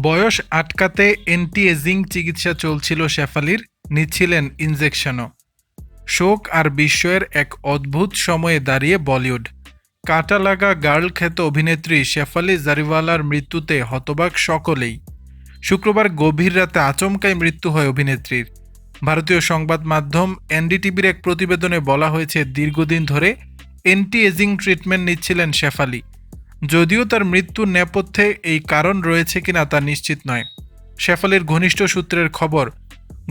বয়স আটকাতে anti ageing চিকিৎসা চলছিল শেফালির, নিচ্ছিলেন ইনজেকশনও। শোক আর বিস্ময়ের এক অদ্ভুত সময়ে দাঁড়িয়ে বলিউড। কাঁটা লাগা গার্ল খ্যাত অভিনেত্রী শেফালি জারিওয়ালার মৃত্যুতে হতবাক সকলেই। শুক্রবার গভীর রাতে আচমকাই মৃত্যু হয় অভিনেত্রীর। ভারতীয় সংবাদ মাধ্যম এনডিটিভির এক প্রতিবেদনে বলা হয়েছে, দীর্ঘদিন ধরে অ্যান্টি এজিং ট্রিটমেন্ট নিচ্ছিলেন শেফালি। যদিও তার মৃত্যুর নেপথ্যে এই কারণ রয়েছে কিনা তা নিশ্চিত নয়। শেফালির ঘনিষ্ঠ সূত্রের খবর,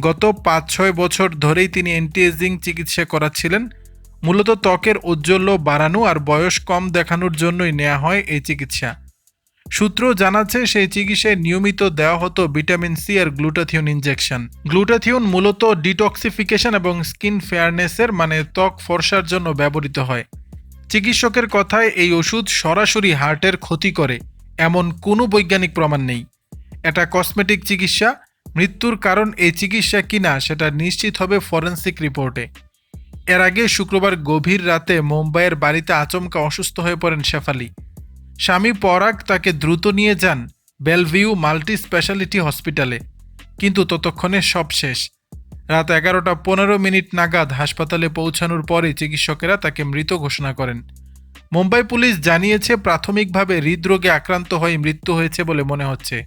গত ৫-৬ বছর ধরেই তিনি অ্যান্টি এজিং চিকিৎসা করাচ্ছিলেন। মূলত ত্বকের ঔজ্জ্বল্য বাড়ানো আর বয়স কম দেখানোর জন্যই নেওয়া হয় এই চিকিৎসা। সূত্র জানাচ্ছে, সেই চিকিৎসায় নিয়মিত দেওয়া হতো ভিটামিন সি আর গ্লুটাথিয়ন ইনজেকশন। গ্লুটাথিয়ন মূলত ডিটক্সিফিকেশন এবং স্কিন ফেয়ারনেসের ত্বক ফর্সার জন্য ব্যবহৃত হয়। চিকিৎসকের কথায় এই ওষুধ সরাসরি হার্টের ক্ষতি করে এমন কোনো বৈজ্ঞানিক প্রমাণ নেই। এটা কসমেটিক চিকিৎসা। মৃত্যুর কারণ এই চিকিৎসা কিনা সেটা নিশ্চিত হবে ফরেনসিক রিপোর্টে। এর আগে শুক্রবার গভীর রাতে মুম্বাইয়ের বাড়িতে আচমকা অসুস্থ হয়ে পড়েন শেফালি। স্বামী পরাগ তাকে দ্রুত নিয়ে যান বেলভিউ মাল্টি স্পেশালিটি হসপিটালে, কিন্তু ততক্ষণে সব শেষ। রাত 11:15 নাগাদ হাসপাতালে পৌঁছানোর পরে চিকিৎসকেরা তাকে মৃত ঘোষণা করেন। মুম্বাই পুলিশ জানিয়েছে, প্রাথমিকভাবে হৃদরোগে আক্রান্ত হয়ে মৃত্যু হয়েছে বলে মনে হচ্ছে।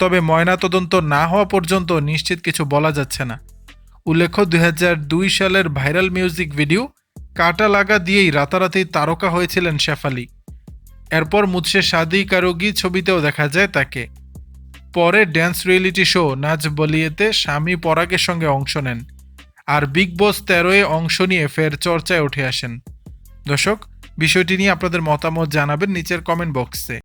তবে ময়নাতদন্ত না হওয়া পর্যন্ত নিশ্চিত কিছু বলা যাচ্ছে না। উল্লেখ্য, 2002 সালের ভাইরাল মিউজিক ভিডিও কাটা লাগা দিয়েই রাতারাতি তারকা হয়েছিলেন শেফালি। এরপর মুঝসে শাদি কারোগি ছবিতেও দেখা যায় তাকে। পরে ড্যান্স রিয়েলিটি শো নাচ বলিয়েতে স্বামী পরাগের সঙ্গে অংশ নেন, আর বিগ বস 13-এ অংশ নিয়ে ফের চর্চায় উঠে আসেন। দর্শক, বিষয়টি নিয়ে আপনাদের মতামত জানাবেন নিচের কমেন্ট বক্সে।